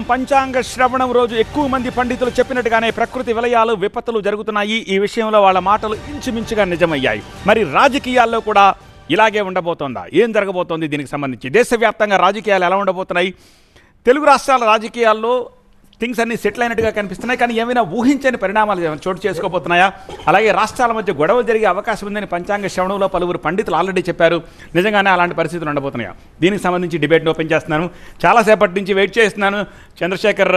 పంచాంగ శ్రవణం రోజు ఎక్కువ మంది పండితులు చెప్పినట్టుగానే ప్రకృతి విలయాలు విపత్తులు జరుగుతున్నాయి. ఈ విషయంలో వాళ్ళ మాటలు ఇంచుమించుగా నిజమయ్యాయి. మరి రాజకీయాల్లో కూడా ఇలాగే ఉండబోతోందా? ఏం జరగబోతోంది? దీనికి సంబంధించి దేశవ్యాప్తంగా రాజకీయాలు ఎలా ఉండబోతున్నాయి? తెలుగు రాష్ట్రాల రాజకీయాల్లో థింగ్స్ అన్నీ సెటిల్ అయినట్టుగా కనిపిస్తున్నాయి. కానీ ఏమైనా ఊహించని పరిణామాలు చోటు చేసుకోబోతున్నాయా? అలాగే రాష్ట్రాల మధ్య గొడవలు జరిగే అవకాశం ఉందని పంచాంగ శ్రవణంలో పలువురు పండితులు ఆల్రెడీ చెప్పారు. నిజంగానే అలాంటి పరిస్థితులు ఉండబోతున్నాయా? దీనికి సంబంధించి డిబేట్ని ఓపెన్ చేస్తున్నాను. చాలాసేపటి నుంచి వెయిట్ చేస్తున్నాను. చంద్రశేఖర్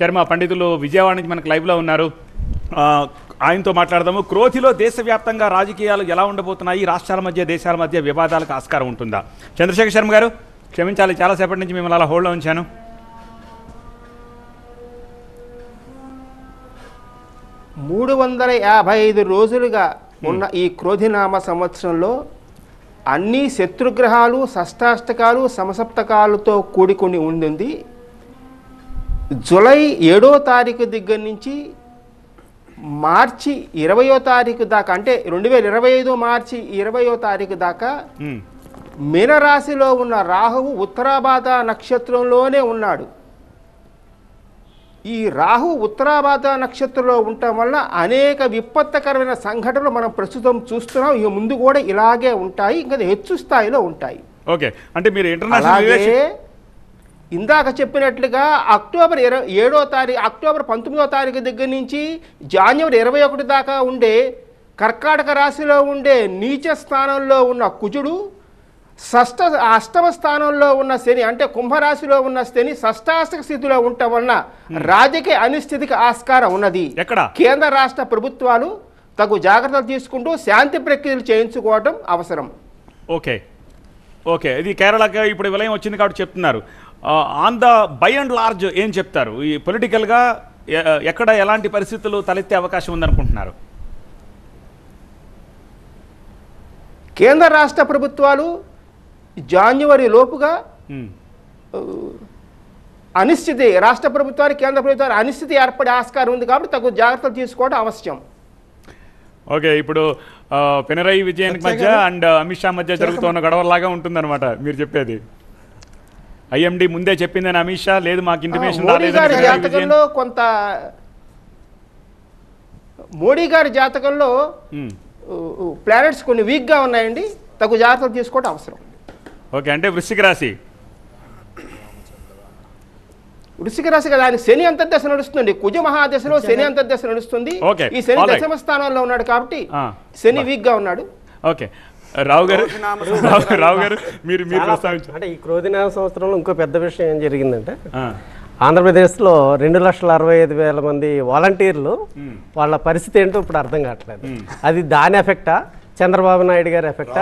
శర్మ పండితులు విజయవాడ నుంచి మనకు లైవ్లో ఉన్నారు. ఆయనతో మాట్లాడదాము. క్రోధిలో దేశవ్యాప్తంగా రాజకీయాలు ఎలా ఉండబోతున్నాయి? రాష్ట్రాల మధ్య దేశాల మధ్య వివాదాలకు ఆస్కారం ఉంటుందా? చంద్రశేఖర్ శర్మ గారు క్షమించాలి, చాలాసేపటి నుంచి మిమ్మల్ని అలా హోల్డ్లో ఉంచాను. 355 రోజులుగా ఉన్న ఈ క్రోధినామ సంవత్సరంలో అన్ని శత్రుగ్రహాలు షష్టాష్టకాలు సమసప్తకాలతో కూడుకుని ఉంది. జూలై 7వ తారీఖు దగ్గర నుంచి మార్చి 20వ తారీఖు దాకా, అంటే 2025 మార్చి 20వ తారీఖు దాకా మీనరాశిలో ఉన్న రాహువు ఉత్తరాభాద నక్షత్రంలోనే ఉన్నాడు. ఈ రాహు ఉత్తరాభాద నక్షత్రంలో ఉండటం వల్ల అనేక విపత్కరమైన సంఘటనలు మనం ప్రస్తుతం చూస్తున్నాం. ఇక ముందు కూడా ఇలాగే ఉంటాయి, ఇంకా హెచ్చు స్థాయిలో ఉంటాయి. ఓకే, అంటే మీరు అలాగే ఇందాక చెప్పినట్లుగా అక్టోబర్ 19వ తారీఖు దగ్గర నుంచి జనవరి 21 దాకా ఉండే కర్కాటక రాశిలో ఉండే నీచ స్థానంలో ఉన్న కుజుడు, అష్టమ స్థానంలో ఉన్న శని, అంటే కుంభరాశిలో ఉన్న శని షష్టాష్టక స్థితిలో ఉండటం వలన రాజకీయ అనిశ్చితికి ఆస్కారం ఉన్నది. కేంద్ర రాష్ట్ర ప్రభుత్వాలు తగు జాగ్రత్తలు తీసుకుంటూ శాంతి ప్రక్రియలు చేయించుకోవడం అవసరం. ఓకే ఓకే, ఇది కేరళకి ఇప్పుడు విలయం వచ్చింది కాబట్టి చెప్తున్నారు. On the by and large ఏం చెప్తారు? ఈ పొలిటికల్గా ఎక్కడ ఎలాంటి పరిస్థితులు తలెత్తే అవకాశం ఉందనుకుంటున్నారు? కేంద్ర రాష్ట్ర ప్రభుత్వాలు జనవరి లోపుగా అనిశ్చితి, రాష్ట్ర ప్రభుత్వాలు కేంద్ర ప్రభుత్వాలు అనిశ్చితి ఏర్పడే ఆస్కారం ఉంది కాబట్టి తగు జాగ్రత్తలు తీసుకోవడం అవసరం. ఓకే, ఇప్పుడు పినరయి విజయన్ మధ్య అండ్ అమిత్ షా మధ్య జరుగుతున్న గొడవలాగా ఉంటుందన్నమాట మీరు చెప్పేది. ఐఎండి ముందే చెప్పిందని అమిత్ షా, లేదు మాకు ఇంటిమేషన్ జాతకంలో కొంత మోడీ గారి జాతకంలో ప్లానెట్స్ కొన్ని వీక్గా ఉన్నాయండి, తగు జాగ్రత్తలు తీసుకోవడం అవసరం. ఓకే, అంటే వృశ్చిక రాశి కదా, ఆయన శని అంతర్దశ నడుస్తుంది. కుజ మహాదశలో శని అంతర్దశ నడుస్తుంది. ఈ శని దశమ స్థానంలో ఉన్నాడు కాబట్టి శని వీక్ గా ఉన్నాడు. ఓకే, రావు గారు మీరు అంటే ఈ క్రోధినామ సంవత్సరంలో ఇంకో పెద్ద విషయం ఏం జరిగిందంటే, ఆంధ్రప్రదేశ్లో 2,65,000 మంది వాలంటీర్లు వాళ్ళ పరిస్థితి ఏంటో ఇప్పుడు అర్థం కావట్లేదు. అది దాని ఎఫెక్టా, చంద్రబాబు నాయుడు గారి ఎఫెక్టా?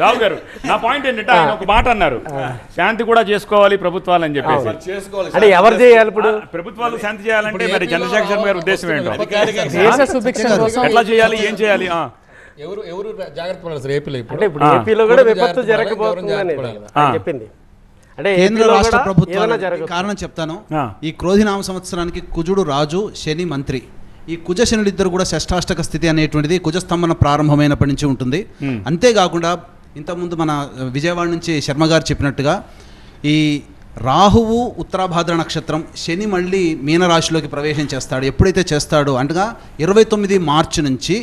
రావు గారు, నా పాయింట్ ఏంటంటే ఆయన ఒక మాట అన్నారు, శాంతి కూడా చేసుకోవాలి ప్రభుత్వాలు అని చెప్పేసి. అంటే ఎవరు చేయాలి ఇప్పుడు? ప్రభుత్వాలు శాంతి చేయాలంటే మరి చంద్రశేఖర్ శర్మ గారి ఉద్దేశం ఏంటో, ఎట్లా చేయాలి, ఏం చేయాలి? ఎవరు జాగ్రత్త పడాలి సార్ ఏపీలో? అంటే ఇప్పుడు ఏపీలో కూడా విపత్తు జరగబోతుందని చెప్పింది. అంటే కేంద్ర రాష్ట్ర ప్రభుత్వాలు కారణం చెప్తాను. ఈ క్రోధినామ సంవత్సరానికి కుజుడు రాజు, శని మంత్రి. ఈ కుజ శనులు ఇద్దరు కూడా షష్టాష్టక స్థితి అనేటువంటిది కుజస్తంభన ప్రారంభమైనప్పటి నుంచి ఉంటుంది. అంతేకాకుండా ఇంతకుముందు మన విజయవాడ నుంచి శర్మ గారు చెప్పినట్టుగా ఈ రాహువు ఉత్తరాభాద్ర నక్షత్రం, శని మళ్ళీ మీనరాశిలోకి ప్రవేశం చేస్తాడు. ఎప్పుడైతే చేస్తాడో అంటగా 29 మార్చి నుంచి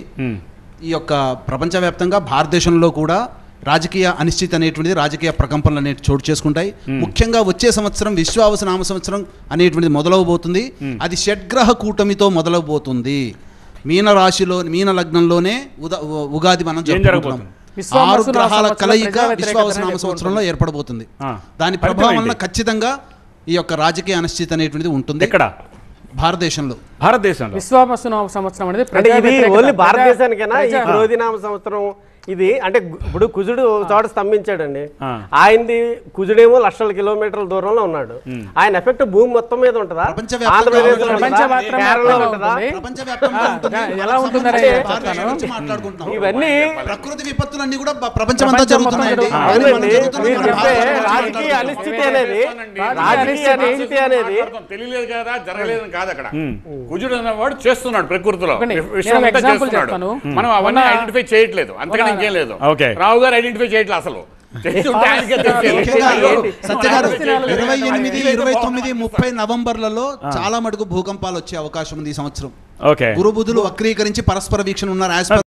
ఈ యొక్క ప్రపంచవ్యాప్తంగా భారతదేశంలో కూడా రాజకీయ అనిశ్చితి అనేటువంటిది, రాజకీయ ప్రకంపనలు అనేవి చోటు చేసుకుంటాయి. ముఖ్యంగా వచ్చే సంవత్సరం విశ్వావసనామ సంవత్సరం అనేటువంటిది మొదలవబోతుంది. అది షడ్గ్రహ కూటమితో మొదలవబోతుంది. మీన రాశిలో, మీన లగ్నంలోనే ఉగాది మనం జరుపుకుంటున్నాం. 6 గ్రహాల కలయిక విశ్వావసనామ సంవత్సరంలో ఏర్పడబోతుంది. దాని ప్రభావం వలన ఖచ్చితంగా ఈ యొక్క రాజకీయ అనిశ్చితి అనేటువంటిది ఉంటుంది. ఎక్కడ? భారతదేశంలో విశ్వావసనామ సంవత్సరం అనేది భారతదేశానికైనా ఈ క్రోధినామ సంవత్సరం ఇది అంటే ఇప్పుడు కుజుడు చోట స్తంభించాడండి. ఆయనది కుజుడేమో లక్షల కిలోమీటర్ల దూరంలో ఉన్నాడు. ఆయన ఎఫెక్ట్ భూమి మొత్తం మీద ఉంటుందా? ఆంధ్రప్రదేశ్ ఇవన్నీ ప్రకృతి విపత్తులన్నీ కూడా ప్రపంచమంతా జరుగుతున్నాయండి. రాజకీయ అనిశ్చితి అనేది తెలియలేదు కదా, జరగలేదు కాదు. అక్కడ కుజుడు అనేవాడు చేస్తున్నాడు ప్రకృతిలో, మనం అవన్నీ ఐడెంటిఫై చేయట్లేదు, అంతకన్నా ఇంకేం లేదు. రావు గారు ఐడెంటిఫై చేయట్లేదు అసలు. చేస్తుంటే ఆయనకే తెలిసేది. ముఖ్యంగా ఏంటి? సత్య గారు పాలస్తీనాలో 28, 29, 30 నవంబర్లలో చాలా మటుకు భూకంపాలు వచ్చే అవకాశం ఉంది ఈ సంవత్సరం. ఓకే గురు బుధులు వక్రీకరించి పరస్పర వీక్షణ ఉన్నారు.